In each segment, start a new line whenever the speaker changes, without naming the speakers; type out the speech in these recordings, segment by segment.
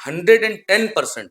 110%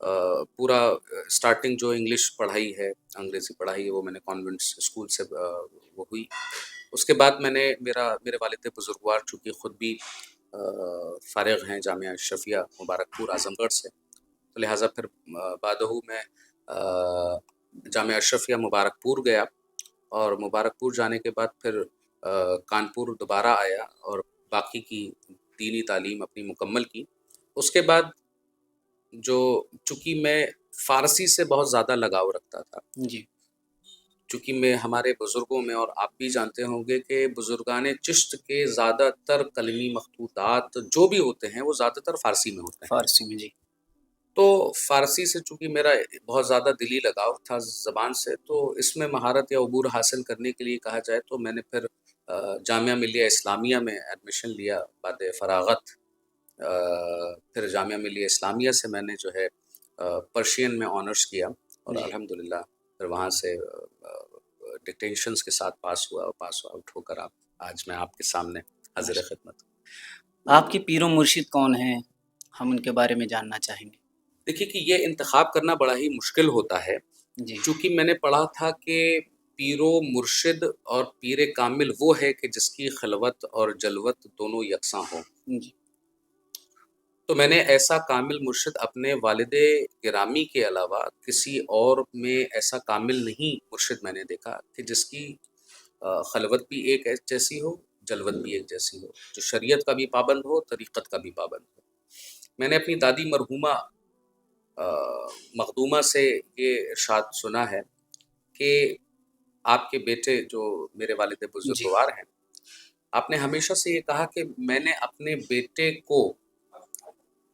پورا اسٹارٹنگ جو انگلش پڑھائی ہے، انگریزی پڑھائی ہے، وہ میں نے کانوینٹ اسکول سے وہ ہوئی۔ اس کے بعد میرے والد بزرگوار چونکہ خود بھی فارغ ہیں جامعہ اشرفیہ مبارک پور اعظم گڑھ سے، تو لہٰذا پھر بعدہ میں جامعہ اشرفیہ مبارک پور گیا، اور مبارک پور جانے کے بعد پھر کانپور دوبارہ آیا اور باقی کی دینی تعلیم اپنی مکمل کی۔ اس کے بعد چونکہ میں فارسی سے بہت زیادہ لگاؤ رکھتا تھا،
جی
چونکہ میں ہمارے بزرگوں میں، اور آپ بھی جانتے ہوں گے کہ بزرگان چشت کے زیادہ تر کلمی مخطوطات جو بھی ہوتے ہیں وہ زیادہ تر فارسی میں ہوتے ہیں،
فارسی میں جی
تو فارسی سے چونکہ میرا بہت زیادہ دلی لگاؤ تھا زبان سے، تو اس میں مہارت یا عبور حاصل کرنے کے لیے کہا جائے تو میں نے پھر جامعہ ملیہ اسلامیہ میں ایڈمیشن لیا بعد فراغت۔ پھر جامعہ ملیہ اسلامیہ سے میں نے جو ہے پرشین میں آنرس کیا، اور
جی
الحمدللہ پھر وہاں سے ڈکٹینشنز کے ساتھ پاس ہوا، اور پاس آؤٹ ہو کر آج میں آپ کے سامنے حاضر خدمت ہوں۔
آپ کے پیر و مرشد کون ہیں؟ ہم ان کے بارے میں جاننا چاہیں گے۔
دیکھیے کہ یہ انتخاب کرنا بڑا ہی مشکل ہوتا ہے،
جی
چونکہ میں نے پڑھا تھا کہ پیر و مرشد اور پیر کامل وہ ہے کہ جس کی خلوت اور جلوت دونوں یکساں ہوں۔
جی
تو میں نے ایسا کامل مرشد اپنے والد گرامی کے علاوہ کسی اور میں ایسا کامل نہیں مرشد میں نے دیکھا کہ جس کی خلوت بھی ایک جیسی ہو، جلوت بھی ایک جیسی ہو، جو شریعت کا بھی پابند ہو، طریقت کا بھی پابند ہو۔ میں نے اپنی دادی مرحومہ مخدومہ سے یہ ارشاد سنا ہے کہ آپ کے بیٹے جو میرے والد
جی
بزرگوار ہیں، آپ نے ہمیشہ سے یہ کہا کہ میں نے اپنے بیٹے کو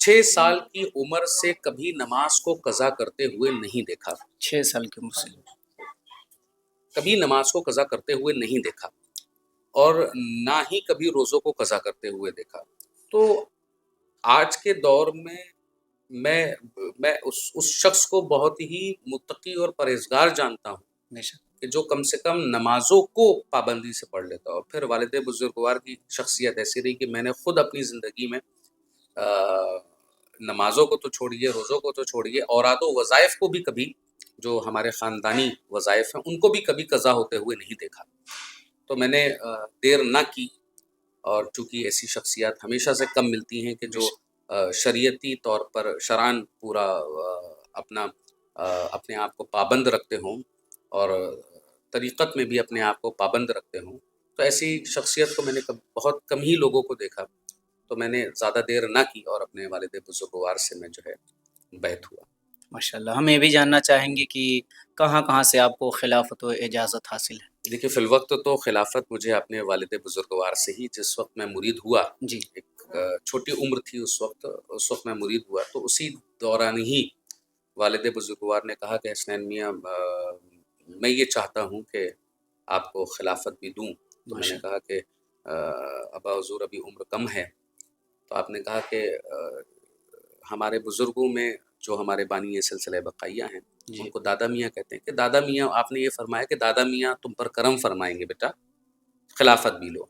6 سال کی عمر سے کبھی نماز کو قضا کرتے ہوئے نہیں دیکھا،
6 سال کی عمر سے
کبھی نماز کو قضا کرتے ہوئے نہیں دیکھا، اور نہ ہی کبھی روزوں کو قضا کرتے ہوئے دیکھا۔ تو آج کے دور میں میں اس شخص کو بہت ہی متقی اور پرہیزگار جانتا ہوں
بے شک
کہ جو کم سے کم نمازوں کو پابندی سے پڑھ لیتا، اور پھر والد بزرگوار کی شخصیت ایسی رہی کہ میں نے خود اپنی زندگی میں نمازوں کو تو چھوڑیے، روزوں کو تو چھوڑیے، اوراد و وظائف کو بھی کبھی، جو ہمارے خاندانی وظائف ہیں ان کو بھی کبھی قضا ہوتے ہوئے نہیں دیکھا۔ تو میں نے دیر نہ کی، اور چونکہ ایسی شخصیات ہمیشہ سے کم ملتی ہیں کہ
بے
جو
شک
شریعتی طور پر شرعاً پورا اپنے آپ کو پابند رکھتے ہوں، اور طریقت میں بھی اپنے آپ کو پابند رکھتے ہوں، تو ایسی شخصیت کو میں نے بہت کم ہی لوگوں کو دیکھا۔ تو میں نے زیادہ دیر نہ کی اور اپنے والد بزرگوار سے میں جو ہے بیعت ہوا۔
ماشاء اللہ۔ ہم یہ بھی جاننا چاہیں گے کہ کہاں کہاں سے آپ کو خلافت و اجازت حاصل ہے؟
دیکھیے فی الوقت تو خلافت مجھے اپنے والد بزرگوار سے ہی، جس وقت میں مرید ہوا،
جی
ایک چھوٹی عمر تھی اس وقت میں مرید ہوا، تو اسی دوران ہی والد بزرگوار نے کہا کہ حسنین میاں میں یہ چاہتا ہوں کہ آپ کو خلافت بھی دوں۔ تو میں نے
ماشاء
کہا کہ ابا حضور ابھی عمر کم ہے، تو آپ نے کہا کہ ہمارے بزرگوں میں جو ہمارے بانی سلسلہ بقیہ ہیں
جی
ان کو دادا میاں کہتے ہیں، کہ دادا میاں، آپ نے یہ فرمایا کہ دادا میاں تم پر کرم فرمائیں گے بیٹا، خلافت بھی لو۔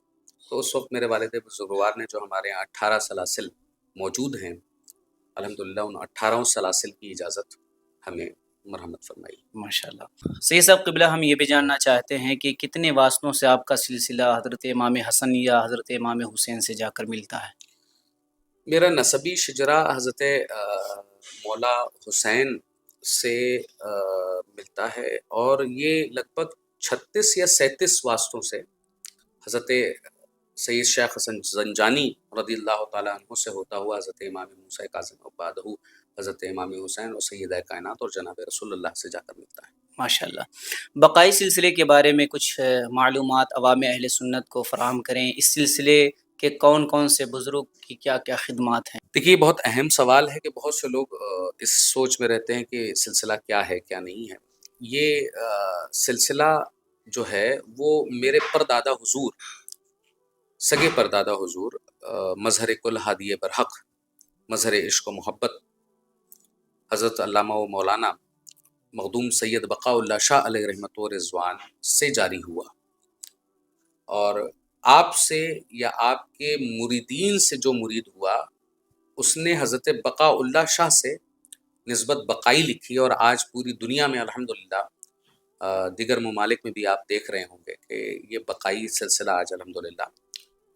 تو اس وقت میرے والد بزرگوار نے، جو ہمارے یہاں 18 سلاسل موجود ہیں، الحمدللہ ان 18 سلاسل کی اجازت ہمیں مرحمت فرمائی۔
ماشاء اللہ۔ سید صاحب قبلہ، ہم یہ بھی جاننا چاہتے ہیں کہ کتنے واسطوں سے آپ کا سلسلہ حضرت امام حسن یا حضرت امام حسین سے جا کر ملتا ہے؟
میرا نسبی شجرا حضرت مولا حسین سے ملتا ہے، اور یہ لگ بھگ 36 یا 37 واسطوں سے حضرت سید شیخ حسن زنجانی رضی اللہ تعالیٰ عنہ سے ہوتا ہوا حضرت امام موسیٰ کاظم و بعدہ حضرت امام حسین اور سیدہ کائنات اور جناب رسول اللہ سے جا کر ملتا ہے۔
ماشاء اللہ۔ بقائی سلسلے کے بارے میں کچھ معلومات عوام اہل سنت کو فراہم کریں۔ اس سلسلے کے کون کون سے بزرگ کی کیا کیا خدمات ہیں؟
دیکھیے یہ بہت اہم سوال ہے کہ بہت سے لوگ اس سوچ میں رہتے ہیں کہ سلسلہ کیا ہے کیا نہیں ہے۔ یہ سلسلہ جو ہے وہ میرے پردادا حضور، سگے پردادا حضور، مظہر کل ہادی برحق، مظہر عشق و محبت، حضرت علامہ و مولانا مخدوم سید بقاء اللہ شاہ علیہ رحمۃ و رضوان سے جاری ہوا، اور آپ سے یا آپ کے مریدین سے جو مرید ہوا، اس نے حضرت بقاء اللہ شاہ سے نسبت بقائی لکھی ہے، اور آج پوری دنیا میں الحمدللہ دیگر ممالک میں بھی آپ دیکھ رہے ہوں گے کہ یہ بقائی سلسلہ آج الحمدللہ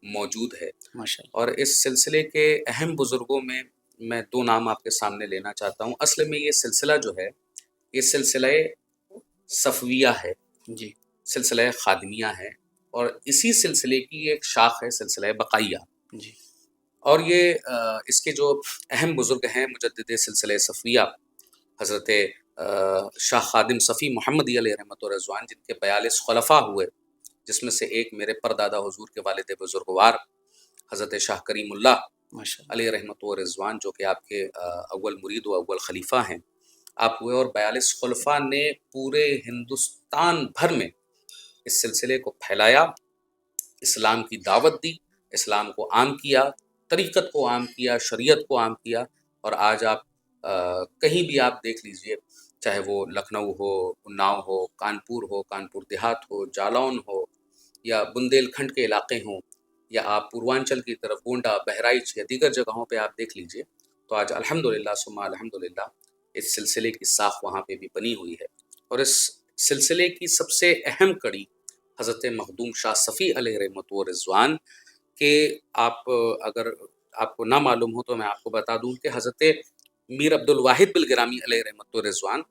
موجود ہے۔
ماشاء
اور اس سلسلے کے اہم بزرگوں میں دو نام آپ کے سامنے لینا چاہتا ہوں۔ اصل میں یہ سلسلہ جو ہے یہ سلسلہ صفویہ ہے،
اللہ جی
سلسلہ خادمیہ ہے، اور اسی سلسلے کی ایک شاخ ہے سلسلہ بقائیہ۔
جی
اور یہ اس کے جو اہم بزرگ ہیں مجدد سلسلہ صفویہ حضرت شاہ خادم صفی محمدی علیہ رحمۃ و رضوان، جن کے 42 خلفاء ہوئے، جس میں سے ایک میرے پردادا حضور کے والد بزرگوار حضرت شاہ کریم اللہ
ماشاء اللہ
علیہ رحمۃ و رضوان، جو کہ آپ کے اول مرید و اول خلیفہ ہیں، آپ ہوئے۔ اور 42 خلفاء نے پورے ہندوستان بھر میں اس سلسلے کو پھیلایا، اسلام کی دعوت دی، اسلام کو عام کیا، طریقت کو عام کیا، شریعت کو عام کیا۔ اور آج آپ کہیں بھی آپ دیکھ لیجئے، چاہے وہ لکھنؤ ہو، اناؤ ہو، کانپور دیہات ہو، جالون ہو، یا بندیل کھنڈ کے علاقے ہوں، یا آپ پوروانچل کی طرف گونڈا، بہرائچ یا دیگر جگہوں پہ آپ دیکھ لیجئے، تو آج الحمدللہ ثم الحمدللہ اس سلسلے کی ساخ وہاں پہ بھی بنی ہوئی ہے۔ اور اس سلسلے کی سب سے اہم کڑی حضرت مخدوم شاہ صفی علیہ رحمۃ و رضوان کہ آپ اگر آپ کو نہ معلوم ہو تو میں آپ کو بتا دوں کہ حضرت میر عبد الواحد بالگرامی علیہ رحمۃ و رضوان،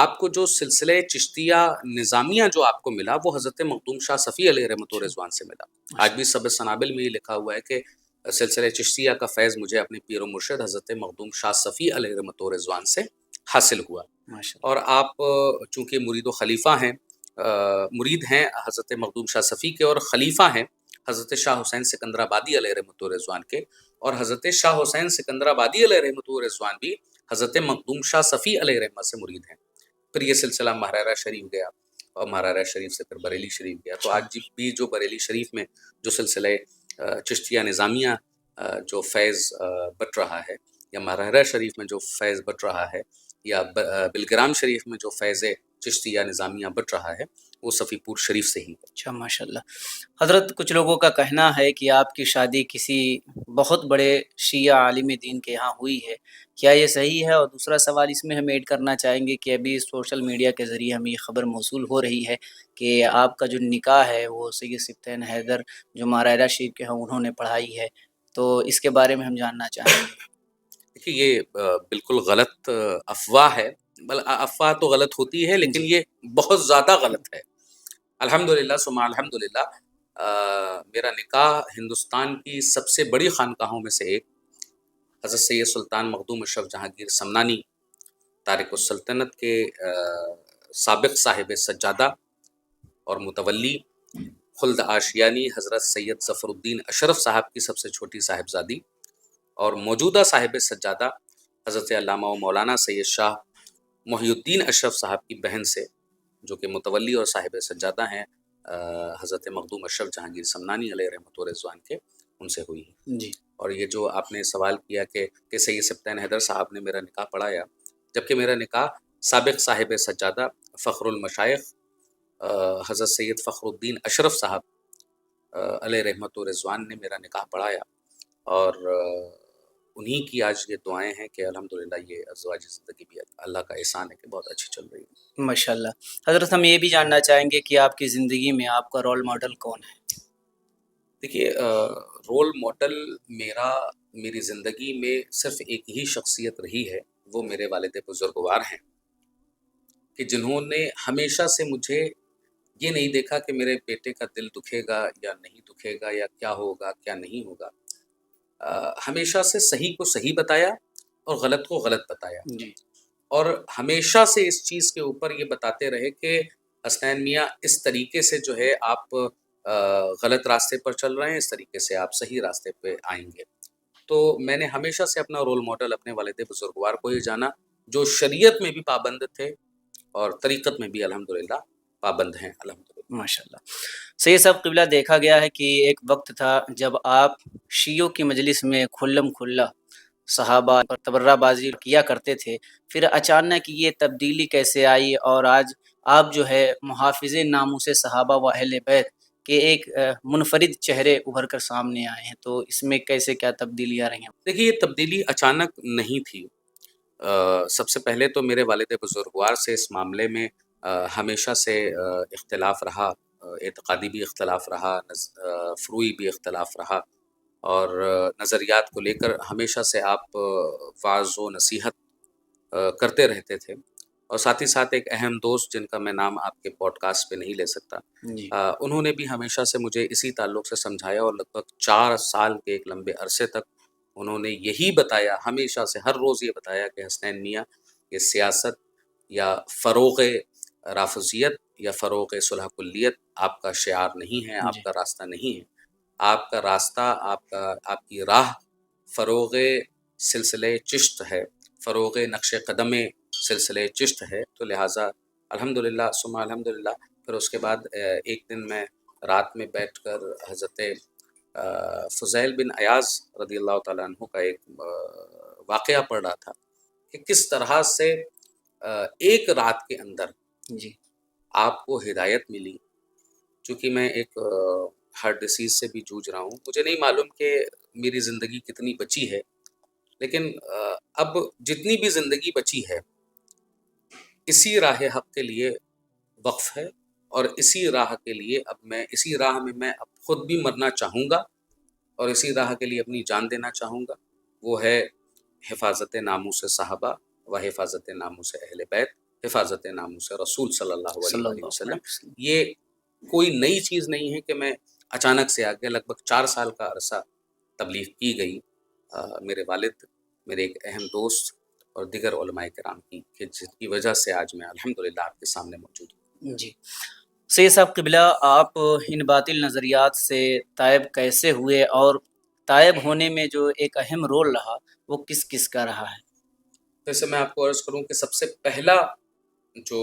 آپ کو جو سلسلہ چشتیہ نظامیہ جو آپ کو ملا وہ حضرت مخدوم شاہ صفی علیہ رحمۃ و رضوان سے ملا۔ آج بھی سب سنابل میں یہ لکھا ہوا ہے کہ سلسلہ چشتیہ کا فیض مجھے اپنے پیر و مرشد حضرت مخدوم شاہ صفی علیہ رحمۃ و رضوان سے حاصل ہوا۔
ماشاء
اور آپ چونکہ مرید و خلیفہ ہیں، مرید ہیں حضرت مخدوم شاہ صفی کے، اور خلیفہ ہیں حضرت شاہ حسین سکندر آبادی علیہ رحمۃ و رضوان کے، اور حضرت شاہ حسین سکندر آبادی علیہ رحمۃ و رضوان بھی حضرت مخدوم شاہ صفی علیہ رحمۃ سے مرید ہیں۔ پھر یہ سلسلہ مہرارہ شریف گیا، اور مہرارہ شریف سے پھر بریلی شریف گیا۔ تو آج بھی جو بریلی شریف میں جو سلسلہ چشتیہ نظامیہ جو فیض بٹ رہا ہے، یا مہرارہ شریف میں جو فیض بٹ رہا ہے، یا بلگرام شریف میں جو فیض چشتیہ نظامیہ بٹ رہا ہے، وہ صفی پور شریف سے ہی ہے۔
اچھا ماشاء اللہ حضرت، کچھ لوگوں کا کہنا ہے کہ آپ کی شادی کسی بہت بڑے شیعہ عالم دین کے یہاں ہوئی ہے، کیا یہ صحیح ہے؟ اور دوسرا سوال اس میں ہم ایڈ کرنا چاہیں گے کہ ابھی سوشل میڈیا کے ذریعے ہمیں یہ خبر موصول ہو رہی ہے کہ آپ کا جو نکاح ہے وہ سید سبطین حیدر جو مہرارہ شریف کے ہیں انہوں نے پڑھائی ہے، تو اس کے بارے میں ہم جاننا چاہیں گے۔
دیکھیے یہ بالکل غلط افواہ ہے، افواہ تو غلط ہوتی ہے لیکن
جی
یہ بہت زیادہ غلط ہے۔ الحمدللہ ثم الحمدللہ میرا نکاح ہندوستان کی سب سے بڑی خانقاہوں میں سے ایک حضرت سید سلطان مخدوم اشرف جہانگیر سمنانی طارق السلطنت کے سابق صاحب سجادہ اور متولی خلد آشیانی حضرت سید ظفر الدین اشرف صاحب کی سب سے چھوٹی صاحبزادی، اور موجودہ صاحب سجادہ حضرت علامہ و مولانا سید شاہ محی الدین اشرف صاحب کی بہن سے، جو کہ متولی اور صاحب سجادہ ہیں حضرت مخدوم اشرف جہانگیر سمنانی علیہ رحمۃ و رضوان کے، ان سے ہوئی ہے۔
جی
اور یہ جو آپ نے سوال کیا کہ سید سبطین حیدر صاحب نے میرا نکاح پڑھایا، جبکہ میرا نکاح سابق صاحب سجادہ فخر المشائخ حضرت سید فخر الدین اشرف صاحب علیہ رحمۃ و رضوان نے میرا نکاح پڑھایا، اور انہی کی آج یہ دعائیں ہیں کہ الحمدللہ یہ ازدواجی زندگی بھی اللہ کا احسان ہے کہ بہت اچھی چل رہی ہے۔
ماشاء اللہ حضرت، ہم یہ بھی جاننا چاہیں گے کہ آپ کی زندگی میں آپ کا رول ماڈل کون ہے؟
دیکھیے رول ماڈل میری زندگی میں صرف ایک ہی شخصیت رہی ہے، وہ میرے والد بزرگوار ہیں، کہ جنہوں نے ہمیشہ سے مجھے یہ نہیں دیکھا کہ میرے بیٹے کا دل دکھے گا یا نہیں دکھے گا، یا کیا ہوگا کیا نہیں ہوگا۔ ہمیشہ سے صحیح کو صحیح بتایا اور غلط کو غلط بتایا،
جی
اور ہمیشہ سے اس چیز کے اوپر یہ بتاتے رہے کہ حسنین میاں اس طریقے سے جو ہے آپ غلط راستے پر چل رہے ہیں، اس طریقے سے آپ صحیح راستے پہ آئیں گے۔ تو میں نے ہمیشہ سے اپنا رول ماڈل اپنے والد بزرگوار کو ہی جانا، جو شریعت میں بھی پابند تھے اور طریقت میں بھی الحمدللہ پابند ہیں الحمدللہ۔
ماشاء اللہ سید صاحب قبلہ، دیکھا گیا ہے کہ ایک وقت تھا جب آپ شیعوں کی مجلس میں کھلم کھلا صحابہ اور تبرہ بازی کیا کرتے تھے، پھر اچانک یہ تبدیلی کیسے آئی اور آج آپ جو ہے محافظ ناموس صحابہ و اہل بیت کے ایک منفرد چہرے ابھر کر سامنے آئے ہیں، تو اس میں کیسے کیا تبدیلیاں رہی ہیں؟
دیکھیے یہ تبدیلی اچانک نہیں تھی، سب سے پہلے تو میرے والد بزرگوار سے اس معاملے میں ہمیشہ سے اختلاف رہا، اعتقادی بھی اختلاف رہا، فروعی بھی اختلاف رہا، اور نظریات کو لے کر ہمیشہ سے آپ وعظ و نصیحت کرتے رہتے تھے، اور ساتھ ہی ساتھ ایک اہم دوست جن کا میں نام آپ کے پوڈ کاسٹ پہ نہیں لے سکتا،
جی
انہوں نے بھی ہمیشہ سے مجھے اسی تعلق سے سمجھایا، اور لگ بھگ 4 سال کے ایک لمبے عرصے تک انہوں نے یہی بتایا، ہمیشہ سے ہر روز یہ بتایا کہ حسنین میاں، یہ سیاست یا فروغ رافضیت یا فروغ صلح کلیت آپ کا شعار نہیں ہے، آپ
جی
کا راستہ نہیں ہے، آپ کا راستہ، آپ کی راہ فروغ سلسلے چشت ہے، فروغ نقش قدم سلسلے چشت ہے، تو لہٰذا الحمدللہ ثم الحمدللہ۔ پھر اس کے بعد ایک دن میں رات میں بیٹھ کر حضرت فضیل بن عیاض رضی اللہ تعالیٰ عنہ کا ایک واقعہ پڑھ رہا تھا کہ کس طرح سے ایک رات کے اندر
جی
آپ کو ہدایت ملی۔ چونکہ میں ایک ہارٹ ڈیسیز سے بھی جوجھ رہا ہوں، مجھے نہیں معلوم کہ میری زندگی کتنی بچی ہے، لیکن اب جتنی بھی زندگی بچی ہے اسی راہ حق کے لیے وقف ہے، اور اسی راہ کے لیے اب میں اسی راہ میں اب خود بھی مرنا چاہوں گا، اور اسی راہ کے لیے اپنی جان دینا چاہوں گا، وہ ہے حفاظت ناموس صحابہ و حفاظت ناموس اہل بیت، حفاظت ناموس رسول صلی اللہ علیہ
صلی
وآلہ
اللہ
وسلم۔
علیہ وسلم۔
یہ کوئی نئی چیز نہیں ہے کہ میں اچانک سے آگے، لگ بھگ 4 سال کا عرصہ تبلیغ کی گئی، میرے والد، میرے ایک اہم دوست اور دیگر علماء کرام کی، کہ جس کی وجہ سے آج میں الحمدللہ آپ کے سامنے موجود ہوں۔
جی سید صاحب قبلہ، آپ ان باطل نظریات سے طائب کیسے ہوئے، اور طائب ہونے میں جو ایک اہم رول رہا وہ کس کس کا رہا ہے؟
جیسے میں آپ کو عرض کروں کہ سب سے پہلا جو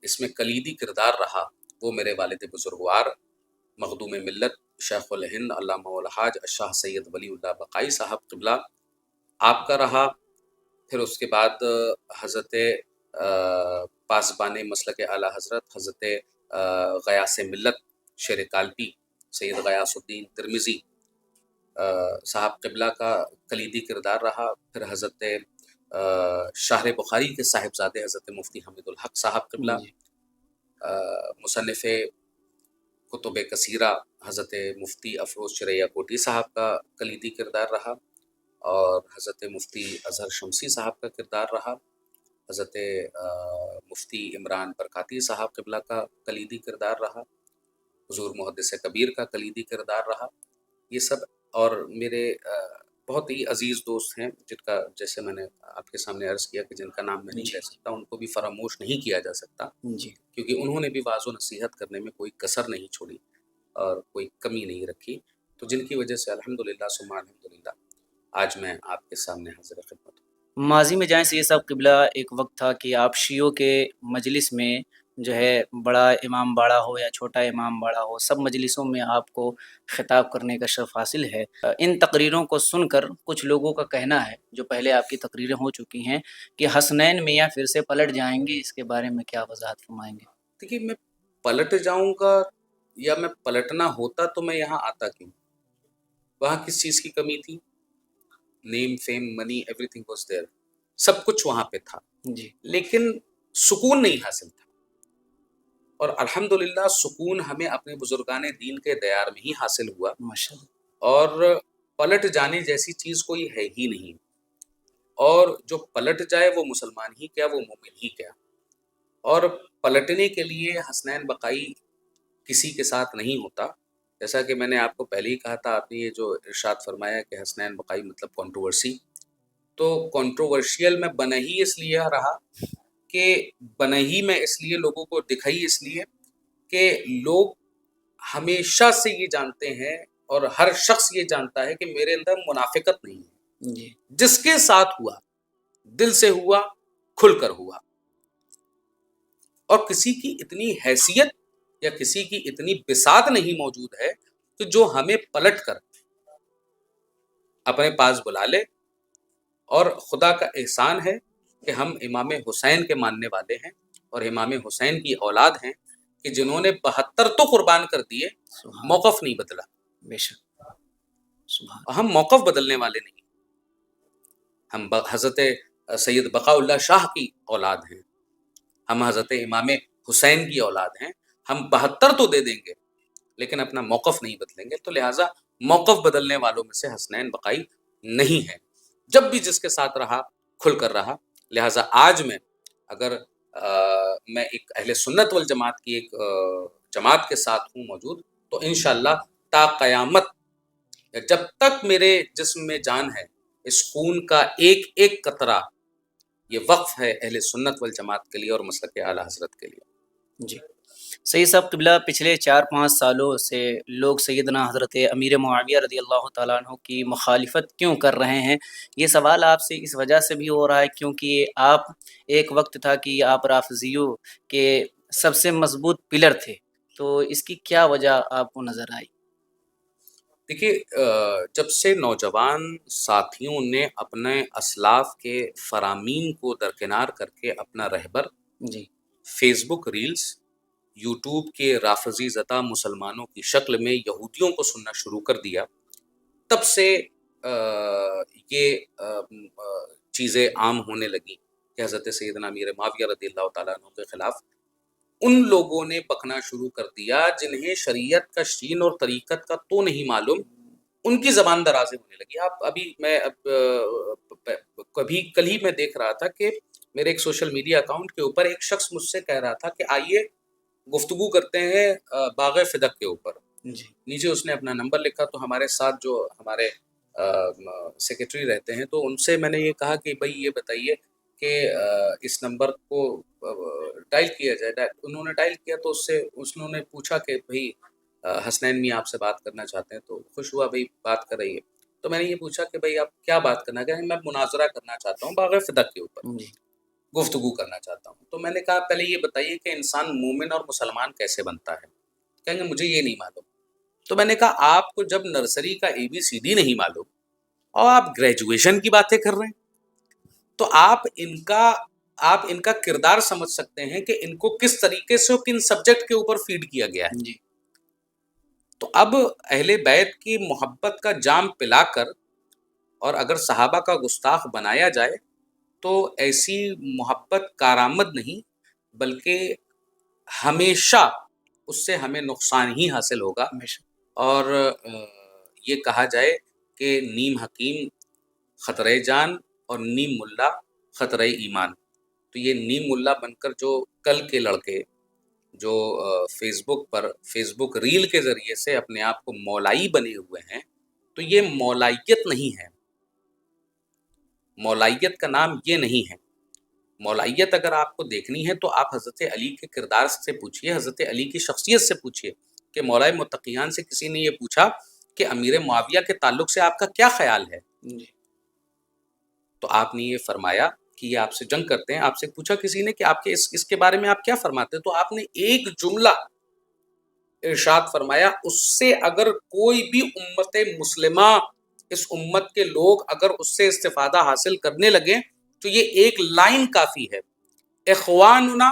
اس میں کلیدی کردار رہا وہ میرے والد بزرگوار مخدوم ملت شیخ الہند علامہ الحاج شاہ سید ولی اللہ بقائی صاحب قبلہ آپ کا رہا۔ پھر اس کے بعد حضرت پاسبان مسلک اعلیٰ حضرت حضرت غیاث ملت شیر کالپی سید غیاث الدین ترمذی صاحب قبلہ کا کلیدی کردار رہا۔ پھر حضرت شاہر بخاری کے صاحبزادے حضرت مفتی حمید الحق صاحب قبلہ،
جی
مصنف کتب کثیرہ حضرت مفتی افروز شرعیہ کوٹی صاحب کا کلیدی کردار رہا، اور حضرت مفتی اظہر شمسی صاحب کا کردار رہا، حضرت مفتی عمران برکاتی صاحب قبلہ کا کلیدی کردار رہا، حضور محدث کبیر کا کلیدی کردار رہا۔ یہ سب، اور میرے بہت ہی عزیز دوست ہیں جن کا، جیسے میں نے آپ کے سامنے عرض کیا کہ جن کا نام میں نہیں لے سکتا، ان کو بھی فراموش نہیں کیا جا سکتا،
جی
کیونکہ انہوں نے بھی وعظ و نصیحت کرنے میں کوئی کسر نہیں چھوڑی اور کوئی کمی نہیں رکھی، تو جن کی وجہ سے الحمدللہ ثم الحمدللہ آج میں آپ کے سامنے حاضر خدمت ہوں۔
ماضی میں جائیں سید صاحب قبلہ، ایک وقت تھا کہ آپ شیعوں کے مجلس میں جو ہے بڑا امام باڑا ہو یا چھوٹا امام باڑا ہو، سب مجلسوں میں آپ کو خطاب کرنے کا شرف حاصل ہے۔ ان تقریروں کو سن کر کچھ لوگوں کا کہنا ہے، جو پہلے آپ کی تقریریں ہو چکی ہیں، کہ حسنین میاں پھر سے پلٹ جائیں گے، اس کے بارے میں کیا وضاحت فرمائیں گے؟
دیکھیے، میں پلٹ جاؤں گا یا میں پلٹنا ہوتا تو میں یہاں آتا کیوں؟ وہاں کس چیز کی کمی تھی؟ Name, fame, money, everything was there, سب کچھ وہاں پہ تھا،
جی
لیکن سکون نہیں حاصل تھا، اور الحمدللہ سکون ہمیں اپنے بزرگان دین کے دیار میں ہی حاصل ہوا،
ماشاء اللہ۔
اور پلٹ جانے جیسی چیز کوئی ہے ہی نہیں، اور جو پلٹ جائے وہ مسلمان ہی کیا، وہ مومن ہی کیا، اور پلٹنے کے لیے حسنین بقائی کسی کے ساتھ نہیں ہوتا، جیسا کہ میں نے آپ کو پہلے ہی کہا تھا، آپ نے یہ جو ارشاد فرمایا کہ حسنین بقائی مطلب کنٹروورسی، تو کنٹروورشیل میں بنا ہی اس لیے رہا کہ بنا ہی میں اس لیے لوگوں کو دکھائی، اس لیے کہ لوگ ہمیشہ سے یہ جانتے ہیں اور ہر شخص یہ جانتا ہے کہ میرے اندر منافقت نہیں ہے،
جی
جس کے ساتھ ہوا دل سے ہوا، کھل کر ہوا، اور کسی کی اتنی حیثیت یا کسی کی اتنی بساط نہیں موجود ہے کہ جو ہمیں پلٹ کر اپنے پاس بلا لے، اور خدا کا احسان ہے کہ ہم امام حسین کے ماننے والے ہیں اور امام حسین کی اولاد ہیں، کہ جنہوں نے 72 تو قربان کر دیے،
سبحان،
موقف نہیں بدلا،
بے شک، سبحان۔
ہم موقف بدلنے والے نہیں۔ ہم حضرت سید بقاء اللہ شاہ کی اولاد ہیں، ہم حضرت امام حسین کی اولاد ہیں، ہم 72 تو دے دیں گے لیکن اپنا موقف نہیں بدلیں گے، تو لہٰذا موقف بدلنے والوں میں سے حسنین بقائی نہیں ہے، جب بھی جس کے ساتھ رہا کھل کر رہا۔ لہٰذا آج میں اگر میں ایک اہل سنت والجماعت کی ایک جماعت کے ساتھ ہوں موجود، تو انشاءاللہ تا قیامت جب تک میرے جسم میں جان ہے، اس خون کا ایک ایک قطرہ یہ وقف ہے اہل سنت والجماعت کے لیے اور مسلک اعلیٰ حضرت کے لیے۔
جی سید صاحب قبلہ، پچھلے 4-5 سالوں سے لوگ سیدنا حضرت امیر معاویہ رضی اللہ تعالیٰ عنہ کی مخالفت کیوں کر رہے ہیں؟ یہ سوال آپ سے اس وجہ سے بھی ہو رہا ہے کیونکہ آپ ایک وقت تھا کہ آپ رافضیوں کے سب سے مضبوط پلر تھے، تو اس کی کیا وجہ آپ کو نظر آئی؟
دیکھیے، جب سے نوجوان ساتھیوں نے اپنے اسلاف کے فرامین کو درکنار کر کے اپنا رہبر
جی
فیس بک ریلز، یوٹیوب کے رافضی زدہ مسلمانوں کی شکل میں یہودیوں کو سننا شروع کر دیا، تب سے یہ چیزیں عام ہونے لگیں کہ حضرت سیدنا امیر معاویہ رضی اللہ تعالیٰ عنہ کے خلاف ان لوگوں نے بکنا شروع کر دیا جنہیں شریعت کا شین اور طریقت کا تو نہیں معلوم، ان کی زبان درازیں ہونے لگی۔ آپ ابھی میں کبھی کل ہی میں دیکھ رہا تھا کہ میرے ایک سوشل میڈیا اکاؤنٹ کے اوپر ایک شخص مجھ سے کہہ رہا تھا کہ آئیے گفتگو کرتے ہیں باغ فدق کے اوپر۔
جی
نیچے اس نے اپنا نمبر لکھا، تو ہمارے ساتھ جو ہمارے سیکرٹری رہتے ہیں، تو ان سے میں نے یہ کہا کہ بھائی یہ بتائیے کہ اس نمبر کو ڈائل کیا جائے۔ انہوں نے ڈائل کیا تو انہوں نے پوچھا کہ بھائی حسنین میاں آپ سے بات کرنا چاہتے ہیں، تو خوش ہوا بھائی بات کر رہی ہے۔ تو میں نے یہ پوچھا کہ بھائی آپ کیا بات کرنا چاہتے ہیں؟ میں مناظرہ کرنا چاہتا ہوں باغ فدق کے اوپر،
جی
گفتگو کرنا چاہتا ہوں۔ تو میں نے کہا پہلے یہ بتائیے کہ انسان مومن اور مسلمان کیسے بنتا ہے؟ کہیں گے مجھے یہ نہیں معلوم۔ تو میں نے کہا آپ کو جب نرسری کا ABCD نہیں معلوم اور آپ گریجویشن کی باتیں کر رہے ہیں، تو آپ ان کا کردار سمجھ سکتے ہیں کہ ان کو کس طریقے سے کن سبجیکٹ کے اوپر فیڈ کیا گیا ہے۔
جی
تو اب اہل بیت کی محبت کا جام پلا کر اور اگر صحابہ کا گستاخ بنایا جائے تو ایسی محبت کارآمد نہیں، بلکہ ہمیشہ اس سے ہمیں نقصان ہی حاصل ہوگا۔
ہمیشہ
اور یہ کہا جائے کہ نیم حکیم خطرہ جان اور نیم ملا خطرہ ایمان، تو یہ نیم ملا بن کر جو کل کے لڑکے جو فیس بک ریل کے ذریعے سے اپنے آپ کو مولائی بنے ہوئے ہیں، تو یہ مولائیت نہیں ہے، مولائیت کا نام یہ نہیں ہے۔ مولائیت اگر آپ کو دیکھنی ہے تو آپ حضرت علی کے کردار سے پوچھئے، حضرت علی کی شخصیت سے پوچھئے کہ مولائے متقیان سے کسی نے یہ پوچھا کہ امیر معاویہ کے تعلق سے آپ کا کیا خیال ہے؟
جی
تو آپ نے یہ فرمایا کہ یہ آپ سے جنگ کرتے ہیں۔ آپ سے پوچھا کسی نے کہ آپ کے اس کے بارے میں آپ کیا فرماتے ہیں؟ تو آپ نے ایک جملہ ارشاد فرمایا، اس سے اگر کوئی بھی امت مسلمہ، اس امت کے لوگ اگر اس سے استفادہ حاصل کرنے لگے تو یہ ایک لائن کافی ہے، اخواننا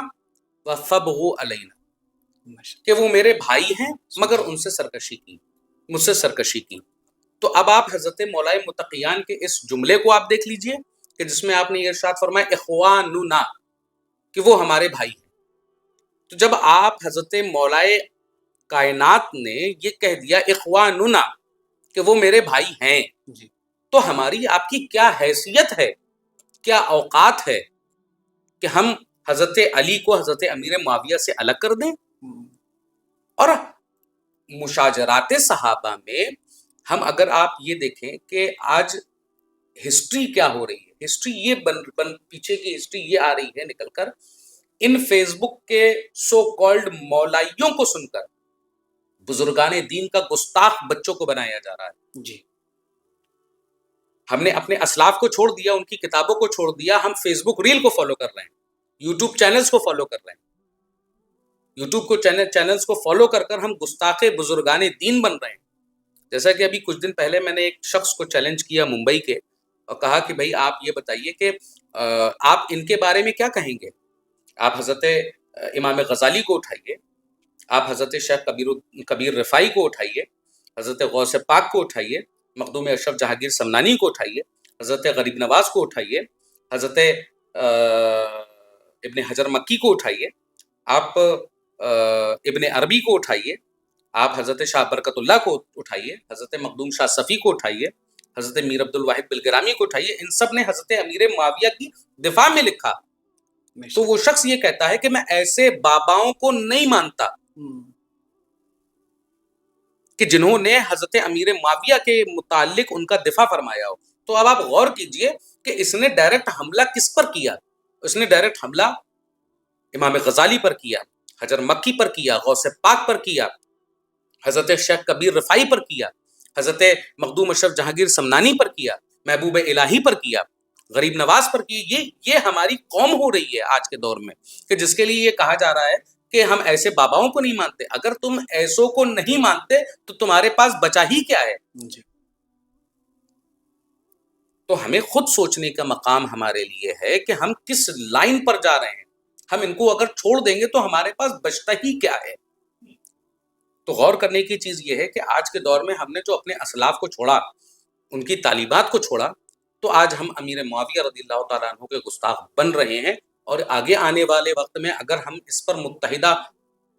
وفبغوا علینا، کہ وہ میرے بھائی ہیں مگر ان سے سرکشی کی، مجھ سے سرکشی کی۔ تو اب آپ حضرت مولائے متقیان کے اس جملے کو آپ دیکھ لیجئے کہ جس میں آپ نے یہ ارشاد فرمایا اخواننا، کہ وہ ہمارے بھائی ہیں۔ تو جب آپ حضرت مولائے کائنات نے یہ کہہ دیا اخواننا کہ وہ میرے بھائی ہیں،
جی
تو ہماری آپ کی کیا حیثیت ہے، کیا اوقات ہے کہ ہم حضرت علی کو حضرت امیر معاویہ سے الگ کر دیں؟ اور مشاجرات صحابہ میں ہم اگر آپ یہ دیکھیں کہ آج ہسٹری کیا ہو رہی ہے، ہسٹری یہ پیچھے کی ہسٹری یہ آ رہی ہے نکل کر، ان فیس بک کے سو کالڈ مولائیوں کو سن کر بزرگان دین کا گستاخ بچوں کو بنایا جا رہا ہے۔
جی
ہم نے اپنے اسلاف کو چھوڑ دیا، ان کی کتابوں کو چھوڑ دیا، ہم فیس بک ریل کو فالو کر رہے ہیں، یوٹیوب چینلز کو فالو کر رہے ہیں، یوٹیوب کو چینلز کو فالو کر کر ہم گستاخ بزرگان دین بن رہے ہیں۔ جیسا کہ ابھی کچھ دن پہلے میں نے ایک شخص کو چیلنج کیا ممبئی کے، اور کہا کہ بھائی آپ یہ بتائیے کہ آپ ان کے بارے میں کیا کہیں گے؟ آپ حضرت امام غزالی کو اٹھائیے، آپ حضرت شیخ کبیر رفاعی کو اٹھائیے، حضرت غوث پاک کو اٹھائیے، مخدوم اشرف جہانگیر سمنانی کو اٹھائیے، حضرت غریب نواز کو اٹھائیے, حضرت ابن حجر مکی کو اٹھائیے, آپ ابن عربی کو اٹھائیے, آپ حضرت شاہ برکت اللہ کو اٹھائیے, حضرت مخدوم شاہ صفی کو اٹھائیے, حضرت میر عبد الواحد بلگرامی کو اٹھائیے. ان سب نے حضرت امیر معاویہ کی دفاع میں لکھا. تو وہ شخص یہ کہتا ہے کہ میں ایسے باباؤں کو نہیں مانتا کہ جنہوں نے حضرت امیر معاویہ کے متعلق ان کا دفاع فرمایا ہو. تو اب آپ غور کیجئے کہ اس نے ڈائریکٹ حملہ کس پر کیا. اس نے ڈائریکٹ حملہ امام غزالی پر کیا, حجر مکی پر کیا, غوث پاک پر کیا, حضرت شیخ کبیر رفاعی پر کیا, حضرت مخدوم اشرف جہانگیر سمنانی پر کیا, محبوب الہی پر کیا, غریب نواز پر کی. یہ ہماری قوم ہو رہی ہے آج کے دور میں کہ جس کے لیے یہ کہا جا رہا ہے کہ ہم ایسے باباؤں کو نہیں مانتے. اگر تم ایسوں کو نہیں مانتے تو تمہارے پاس بچا ہی کیا ہے.
جی.
تو ہمیں خود سوچنے کا مقام ہمارے لیے ہے کہ ہم کس لائن پر جا رہے ہیں. ہم ان کو اگر چھوڑ دیں گے تو ہمارے پاس بچتا ہی کیا ہے. تو غور کرنے کی چیز یہ ہے کہ آج کے دور میں ہم نے جو اپنے اسلاف کو چھوڑا, ان کی تعلیمات کو چھوڑا, تو آج ہم امیر معاویہ رضی اللہ تعالیٰ عنہ کے گستاخ بن رہے ہیں. اور آگے آنے والے وقت میں اگر ہم اس پر متحدہ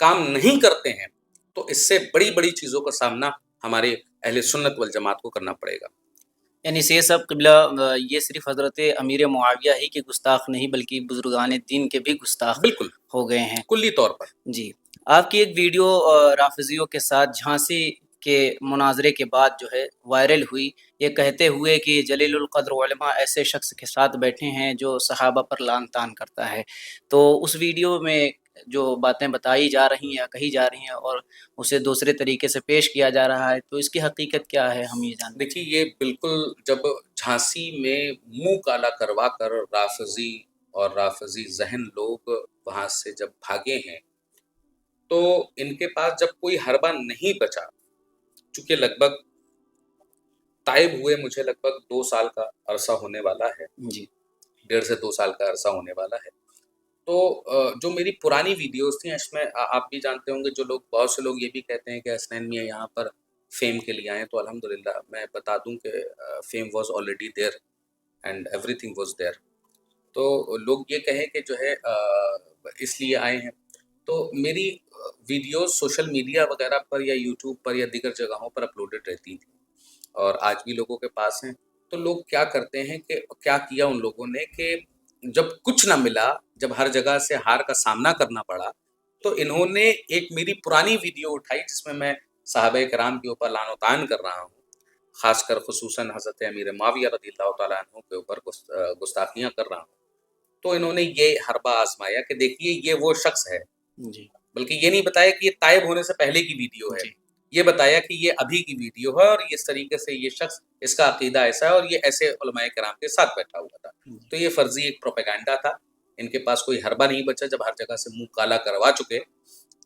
کام نہیں کرتے ہیں تو اس سے بڑی بڑی چیزوں کا سامنا ہمارے اہل سنت والجماعت کو کرنا پڑے گا.
یعنی سے سب قبلہ یہ صرف حضرت امیر معاویہ ہی کے گستاخ نہیں بلکہ بزرگان دین کے بھی گستاخ
بالکل
ہو گئے ہیں
کلی طور پر.
جی. آپ کی ایک ویڈیو رافضیوں کے ساتھ جھانسی کے مناظرے کے بعد جو ہے وائرل ہوئی, یہ کہتے ہوئے کہ جلیل القدر علماء ایسے شخص کے ساتھ بیٹھے ہیں جو صحابہ پر لعن طعن کرتا ہے. تو اس ویڈیو میں جو باتیں بتائی جا رہی ہیں یا کہی جا رہی ہیں اور اسے دوسرے طریقے سے پیش کیا جا رہا ہے, تو اس کی حقیقت کیا ہے ہم یہ جانتے ہیں.
دیکھیے, یہ بالکل جب جھانسی میں منہ کالا کروا کر رافضی اور رافضی ذہن لوگ وہاں سے جب بھاگے ہیں تو ان کے پاس جب کوئی حربہ نہیں بچا, چونکہ لگ بھگ طائب ہوئے مجھے لگ بھگ 2 سال کا عرصہ ہونے والا ہے,
جی
1.5 سے 2 سال کا عرصہ ہونے والا ہے. تو جو میری پرانی ویڈیوز تھیں اس میں آپ بھی جانتے ہوں گے, جو لوگ بہت سے لوگ یہ بھی کہتے ہیں کہ حسنین میاں یہاں پر فیم کے لیے آئے, تو الحمدللہ میں بتا دوں کہ fame was already there and every thing was there. تو لوگ یہ کہیں کہ جو ہے اس لیے آئے ہیں, تو میری ویڈیوز سوشل میڈیا وغیرہ پر یا یوٹیوب پر یا دیگر جگہوں پر اپلوڈڈ رہتی تھیں اور آج بھی لوگوں کے پاس ہیں. تو لوگ کیا کرتے ہیں کہ کیا کیا ان لوگوں نے کہ جب کچھ نہ ملا, جب ہر جگہ سے ہار کا سامنا کرنا پڑا, تو انہوں نے ایک میری پرانی ویڈیو اٹھائی جس میں میں صحابہ کرام کے اوپر لعن و طعن کر رہا ہوں, خاص کر خصوصاً حضرت امیر معاویہ رضی اللہ تعالیٰ عنہ کے اوپر گستاخیاں کر رہا ہوں. تو انہوں نے یہ حربہ آزمایا کہ دیکھیے یہ وہ شخص ہے.
جی
بلکہ یہ نہیں بتایا کہ یہ طائب ہونے سے پہلے کی ویڈیو ہے, یہ بتایا کہ یہ ابھی کی ویڈیو ہے اور اس طریقے سے یہ شخص, اس کا عقیدہ ایسا ہے اور یہ ایسے علماء کرام کے ساتھ بیٹھا ہوا تھا. تو یہ فرضی ایک پروپیگنڈا تھا. ان کے پاس کوئی حربہ نہیں بچا. جب ہر جگہ سے منہ کالا کروا چکے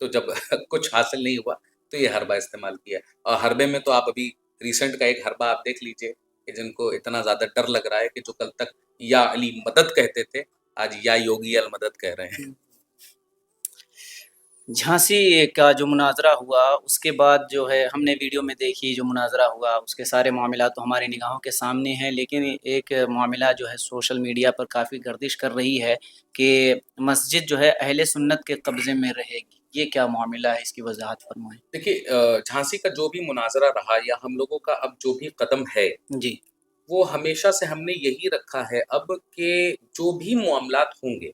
تو جب کچھ حاصل نہیں ہوا تو یہ حربہ استعمال کیا. اور حربے میں تو آپ ابھی ریسنٹ کا ایک حربہ آپ دیکھ لیجئے کہ جن کو اتنا زیادہ ڈر لگ رہا ہے کہ جو کل تک یا علی مدد کہتے تھے آج یا یوگی المدد کہہ رہے ہیں.
جھانسی کا جو مناظرہ ہوا اس کے بعد جو ہے ہم نے ویڈیو میں دیکھی, جو مناظرہ ہوا اس کے سارے معاملات تو ہماری نگاہوں کے سامنے ہیں, لیکن ایک معاملہ جو ہے سوشل میڈیا پر کافی گردش کر رہی ہے کہ مسجد جو ہے اہل سنت کے قبضے میں رہے گی. یہ کیا معاملہ ہے, اس کی وضاحت فرمائیں.
دیکھیے, جھانسی کا جو بھی مناظرہ رہا یا ہم لوگوں کا اب جو بھی قدم ہے
جی
وہ ہمیشہ سے ہم نے یہی رکھا ہے اب کہ جو بھی معاملات ہوں گے